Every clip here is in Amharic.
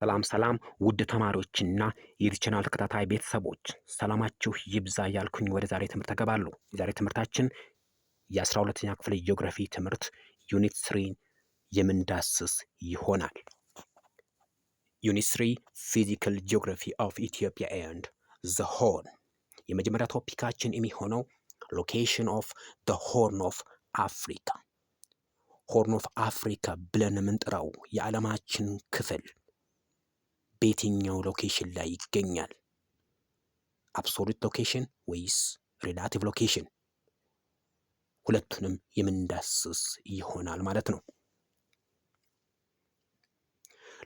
ሰላም ሰላም ውድ ተማሪዎችና የዚህ ቻናል ተከታታይ ቤተሰቦች ሰላማችሁ ይብዛ ያልኩኝ ወደ ዛሬ ትምህርት እገባለሁ። የዛሬ ትምህርታችን የ12ኛ ክፍል ጂኦግራፊ ትምህርት ዩኒት 3 የምንዳስስ ይሆናል። ዩኒት 3 ፊዚካል ጂኦግራፊ ኦፍ ኢትዮጵያ ኤንድ ዘ ሆርን። የመጀመሪያ ቶፒካችን የሚሆነው ሎኬሽን ኦፍ ዘ ሆርን ኦፍ አፍሪካ። ሆርን ኦፍ አፍሪካ ብለን የምንጠራው የዓለማችን ክፍል በየትኛው ሎኬሽን ላይ ይገኛል? አብሶሉት ሎኬሽን ወይስ ሪላቲቭ ሎኬሽን? ሁለቱንም የምንዳስስ ይሆናል ማለት ነው።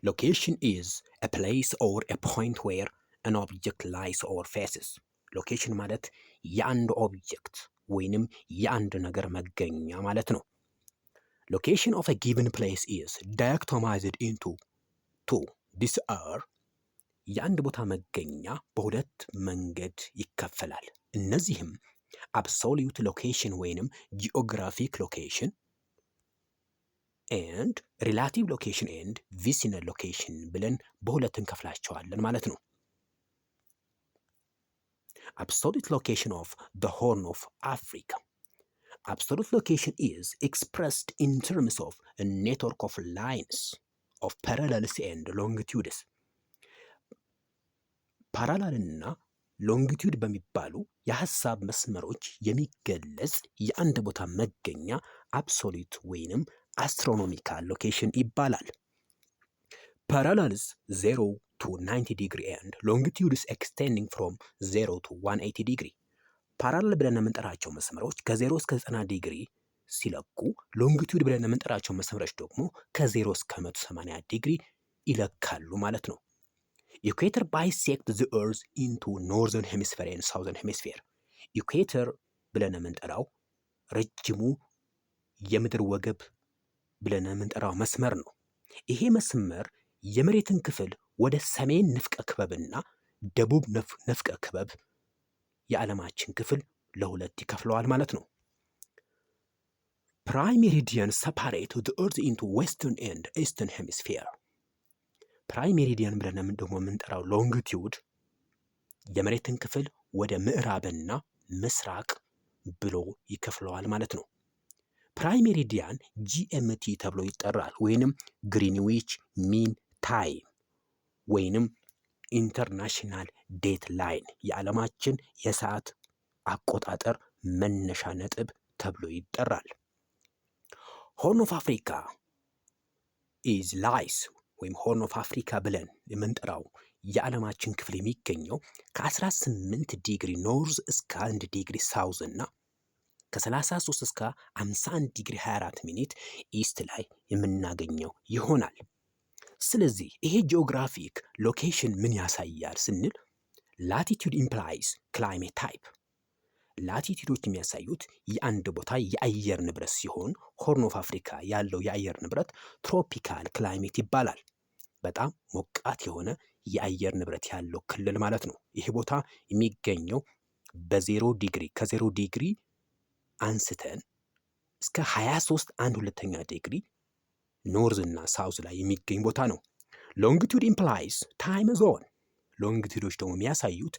ሎኬሽን ኢዝ a place or a point where an object lies or faces። ሎኬሽን ማለት የአንድ ኦብጀክት ወይንም የአንድ ነገር መገኛ ማለት ነው። ሎኬሽን ኦፍ a given place is dichotomized into two. These are የአንድ ቦታ መገኛ በሁለት መንገድ ይከፈላል። እነዚህም አብሶሉት ሎኬሽን ወይንም ጂኦግራፊክ ሎኬሽን ኤንድ ሪላቲቭ ሎኬሽን ኤንድ ቪሲናል ሎኬሽን ብለን በሁለት እንከፍላቸዋለን ማለት ነው። አብሶሉት ሎኬሽን ኦፍ ዘ ሆርን ኦፍ አፍሪካ። አብሶሉት ሎኬሽን ኢዝ ኤክስፕረስድ ኢን ተርምስ ኦፍ ኔትወርክ ኦፍ ላይንስ ኦፍ ፓራላልስ ኤንድ ሎንጊቱድስ። ፓራላልና ሎንጊቱድ በሚባሉ የሀሳብ መስመሮች የሚገለጽ የአንድ ቦታ መገኛ አብሶሉት ወይንም አስትሮኖሚካል ሎኬሽን ይባላል። ፓራላልስ 0 to 90 ዲግሪ ኤንድ ሎንጊቱድስ ኤክስቴንዲንግ ፍሮም 0 to 180 ዲግሪ። ፓራላል ብለን የምንጠራቸው መስመሮች ከ0 እስከ 90 ዲግሪ ሲለቁ፣ ሎንጊቱድ ብለን የምንጠራቸው መስመሮች ደግሞ ከ0 እስከ 180 ዲግሪ ይለካሉ ማለት ነው። ኢኩዌተር ባይሴክት ዘ ኤርዝ ኢንቱ ኖርዘርን ሄሚስፌር ኤንድ ሳውዘርን ሄሚስፌር። ኢኩዌተር ብለን የምንጠራው ረጅሙ የምድር ወገብ ብለን የምንጠራው መስመር ነው። ይሄ መስመር የመሬትን ክፍል ወደ ሰሜን ንፍቀ ክበብና ደቡብ ንፍቀ ክበብ የዓለማችን ክፍል ለሁለት ይከፍለዋል ማለት ነው። ፕራይም ሜሪዲያን ሰፓሬት ዘ ኤርዝ ኢንቱ ዌስተርን ኤንድ ኢስተርን ሄሚስፌር። ፕራይም ሜሪዲያን ብለን ደግሞ የምንጠራው ሎንጊቲዩድ የመሬትን ክፍል ወደ ምዕራብና ምስራቅ ብሎ ይከፍለዋል ማለት ነው። ፕራይም ሜሪዲያን ጂኤምቲ ተብሎ ይጠራል፣ ወይንም ግሪንዊች ሚን ታይም ወይንም ኢንተርናሽናል ዴት ላይን፣ የዓለማችን የሰዓት አቆጣጠር መነሻ ነጥብ ተብሎ ይጠራል። ሆርን ኦፍ አፍሪካ ኢዝ ላይስ ወይም ሆርን ኦፍ አፍሪካ ብለን የምንጠራው የዓለማችን ክፍል የሚገኘው ከ18 ዲግሪ ኖርዝ እስከ 1 ዲግሪ ሳውዝ እና ከ33 እስከ 51 ዲግሪ 24 ሚኒት ኢስት ላይ የምናገኘው ይሆናል። ስለዚህ ይሄ ጂኦግራፊክ ሎኬሽን ምን ያሳያል ስንል ላቲቱድ ኢምፕላይስ ክላይሜት ታይፕ። ላቲቱዶች የሚያሳዩት የአንድ ቦታ የአየር ንብረት ሲሆን ሆርን ኦፍ አፍሪካ ያለው የአየር ንብረት ትሮፒካል ክላይሜት ይባላል። በጣም ሞቃት የሆነ የአየር ንብረት ያለው ክልል ማለት ነው። ይህ ቦታ የሚገኘው በ0 ዲግሪ ከ0 ዲግሪ አንስተን እስከ 23.1/2 ዲግሪ ኖርዝ እና ሳውዝ ላይ የሚገኝ ቦታ ነው። ሎንጊቱድ ኢምፕላይስ ታይም ዞን። ሎንጊቱዶች ደግሞ የሚያሳዩት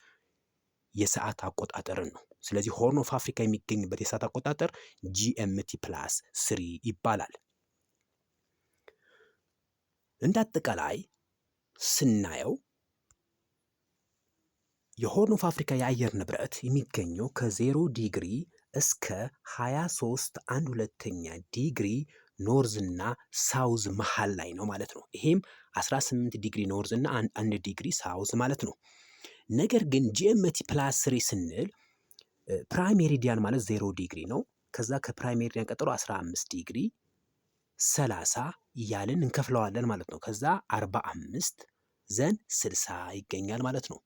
የሰዓት አቆጣጠርን ነው። ስለዚህ ሆርን ኦፍ አፍሪካ የሚገኝበት የሰዓት አቆጣጠር ጂኤምቲ ፕላስ 3 ይባላል። እንደ አጠቃላይ ስናየው የሆርን ኦፍ አፍሪካ የአየር ንብረት የሚገኘው ከ0 ዲግሪ እስከ 23.1/2 ዲግሪ ኖርዝ እና ሳውዝ መሃል ላይ ነው ማለት ነው። ይሄም 18 ዲግሪ ኖርዝ እና 1 ዲግሪ ሳውዝ ማለት ነው። ነገር ግን ጂኤምቲ ፕላስ 3 ስንል ፕራይም ሜሪዲያን ማለት 0 ዲግሪ ነው። ከዛ ከፕራይም ሜሪዲያን ቀጥሎ 15 ዲግሪ 30 እያልን እንከፍለዋለን ማለት ነው። ከዛ 45 ዘን 60 ይገኛል ማለት ነው።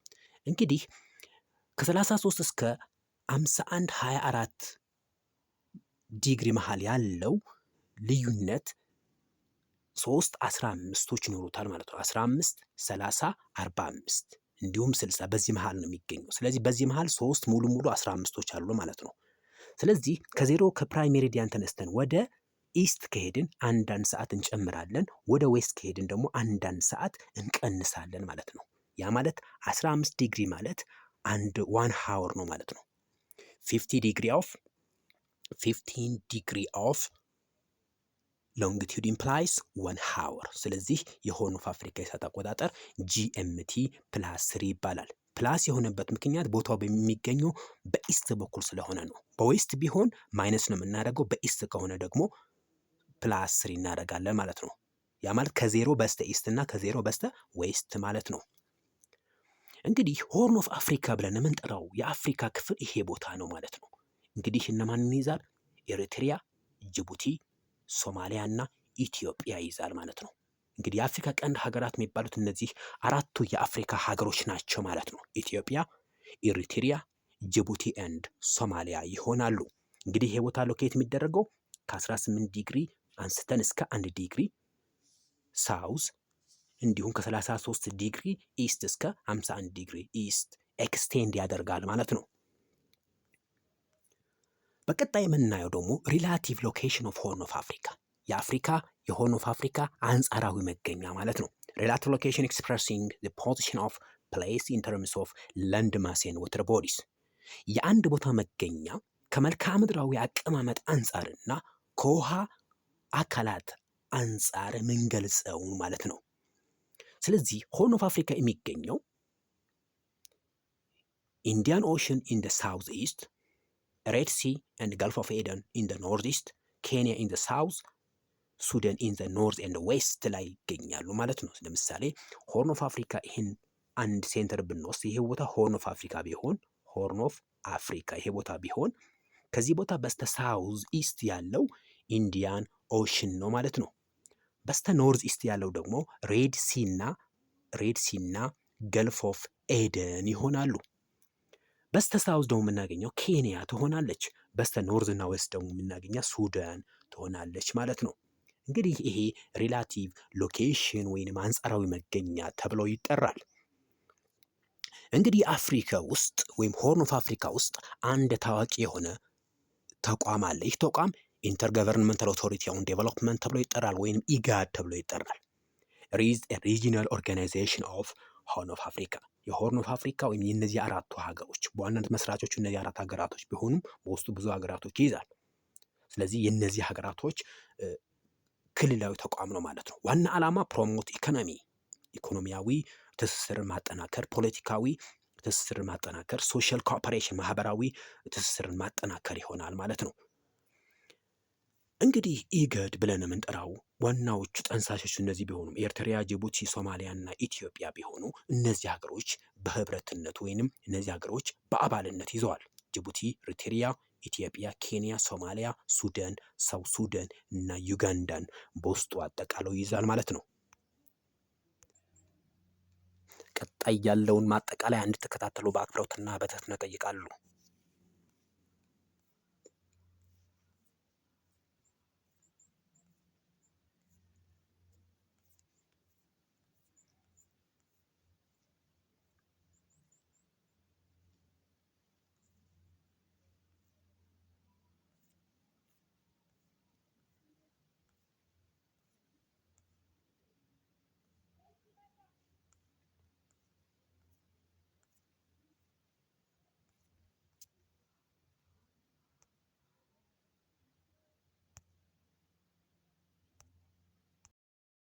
እንግዲህ ከ33 እስከ 51-24 ዲግሪ መሃል ያለው ልዩነት 3-15ቶች ይኖሩታል ማለት ነው። 15 30 45 እንዲሁም 60 በዚህ መሃል ነው የሚገኘው። ስለዚህ በዚህ መሃል 3 ሙሉ 15ቶች አሉ ማለት ነው። ስለዚህ ከዜሮ ከፕራይም ሜሪዲያን ተነስተን ወደ ኢስት ከሄድን አንዳንድ ሰዓት እንጨምራለን፣ ወደ ዌስት ከሄድን ደግሞ አንዳንድ ሰዓት እንቀንሳለን ማለት ነው። ያ ማለት 15 ዲግሪ ማለት አንድ 1 ሃወር ነው ማለት ነው። 15 ዲግሪ ኦፍ ሎንጊቱድ ኢምፕላይስ 1 ሃወር። ስለዚህ የሆርን ኦፍ አፍሪካ የሰዓት አቆጣጠር GMT +3 ይባላል። ፕላስ የሆነበት ምክንያት ቦታው በሚገኘው በኢስት በኩል ስለሆነ ነው። በዌስት ቢሆን ማይነስ ነው የምናደርገው፣ በኢስት ከሆነ ደግሞ +3 እናደርጋለን ማለት ነው። ያ ማለት ከዜሮ በስተ ኢስት እና ከዜሮ በስተ ዌስት ማለት ነው። እንግዲህ ሆርን ኦፍ አፍሪካ ብለን የምንጠራው የአፍሪካ ክፍል ይሄ ቦታ ነው ማለት ነው። እንግዲህ እነማንን ይይዛል? ኤሪትሪያ፣ ጅቡቲ፣ ሶማሊያ እና ኢትዮጵያ ይይዛል ማለት ነው። እንግዲህ የአፍሪካ ቀንድ ሀገራት የሚባሉት እነዚህ አራቱ የአፍሪካ ሀገሮች ናቸው ማለት ነው። ኢትዮጵያ፣ ኤሪትሪያ፣ ጅቡቲ ኤንድ ሶማሊያ ይሆናሉ። እንግዲህ ይሄ ቦታ ሎኬት የሚደረገው ከ18 ዲግሪ አንስተን እስከ 1 ዲግሪ ሳውዝ እንዲሁም ከ33 ዲግሪ ኢስት እስከ 51 ዲግሪ ኢስት ኤክስቴንድ ያደርጋል ማለት ነው። በቀጣይ የምናየው ደግሞ ሪላቲቭ ሎኬሽን ኦፍ ሆርን ኦፍ አፍሪካ፣ የአፍሪካ የሆርን ኦፍ አፍሪካ አንጻራዊ መገኛ ማለት ነው። ሪላቲቭ ሎኬሽን ኤክስፕሬሲንግ ዘ ፖዚሽን ኦፍ ፕሌስ ኢን ተርምስ ኦፍ ላንድ ማስ ኤንድ ዋተር ቦዲስ፣ የአንድ ቦታ መገኛ ከመልክዓ ምድራዊ አቀማመጥ አንጻርና ከውሃ አካላት አንጻር የምንገልጸው ማለት ነው። ስለዚህ ሆርን ኦፍ አፍሪካ የሚገኘው ኢንዲያን ኦሽን ኢን ደ ሳውዝ ኢስት፣ ሬድ ሲ ኤንድ ገልፍ ኦፍ ኤደን ኢን ደ ኖርዝ ኢስት፣ ኬንያ ኢን ደ ሳውዝ፣ ሱዳን ኢን ደ ኖርዝ ኤንድ ዌስት ላይ ይገኛሉ ማለት ነው። ለምሳሌ ሆርን ኦፍ አፍሪካ ይህን አንድ ሴንተር ብንወስድ ይሄ ቦታ ሆርን ኦፍ አፍሪካ ቢሆን ሆርን ኦፍ አፍሪካ ይሄ ቦታ ቢሆን ከዚህ ቦታ በስተ ሳውዝ ኢስት ያለው ኢንዲያን ኦሽን ነው ማለት ነው። በስተ ኖርዝ ኢስት ያለው ደግሞ ሬድ ሲና ገልፍ ኦፍ ኤደን ይሆናሉ። በስተ ሳውዝ ደግሞ የምናገኘው ኬንያ ትሆናለች። በስተ ኖርዝ እና ዌስት ደግሞ የምናገኘው ሱዳን ትሆናለች ማለት ነው። እንግዲህ ይሄ ሪላቲቭ ሎኬሽን ወይንም አንጻራዊ መገኛ ተብሎ ይጠራል። እንግዲህ አፍሪካ ውስጥ ወይም ሆርን ኦፍ አፍሪካ ውስጥ አንድ ታዋቂ የሆነ ተቋም አለ። ይህ ተቋም ኢንተርገቨርንመንታል ኦቶሪቲ ኦን ዴቨሎፕመንት ተብሎ ይጠራል፣ ወይም ኢጋድ ተብሎ ይጠራል። ኢዝ ኤ ሪጂናል ኦርጋናይዜሽን ኦፍ ሆርን ኦፍ አፍሪካ። የሆርን ኦፍ አፍሪካ ወይም የእነዚህ አራቱ ሀገሮች በዋናነት መስራቾቹ እነዚህ አራት ሀገራቶች ቢሆኑም በውስጡ ብዙ ሀገራቶች ይይዛል። ስለዚህ የእነዚህ ሀገራቶች ክልላዊ ተቋም ነው ማለት ነው። ዋና ዓላማ ፕሮሞት ኢኮኖሚያዊ ትስስርን ማጠናከር፣ ፖለቲካዊ ትስስርን ማጠናከር፣ ሶሻል ኮኦፐሬሽን ማህበራዊ ትስስርን ማጠናከር ይሆናል ማለት ነው። እንግዲህ ኢጋድ ብለን የምንጠራው ዋናዎቹ ጠንሳሾች እነዚህ ቢሆኑም ኤርትራ፣ ጅቡቲ፣ ሶማሊያ እና ኢትዮጵያ ቢሆኑ እነዚህ ሀገሮች በህብረትነት ወይንም እነዚህ ሀገሮች በአባልነት ይዘዋል። ጅቡቲ፣ ኤርትራ፣ ኢትዮጵያ፣ ኬንያ፣ ሶማሊያ፣ ሱዳን፣ ሳውት ሱዳን እና ዩጋንዳን በውስጡ አጠቃለው ይይዛል ማለት ነው። ቀጣይ ያለውን ማጠቃለያ እንድትከታተሉ በአክብሮትና በትህትና እጠይቃለሁ።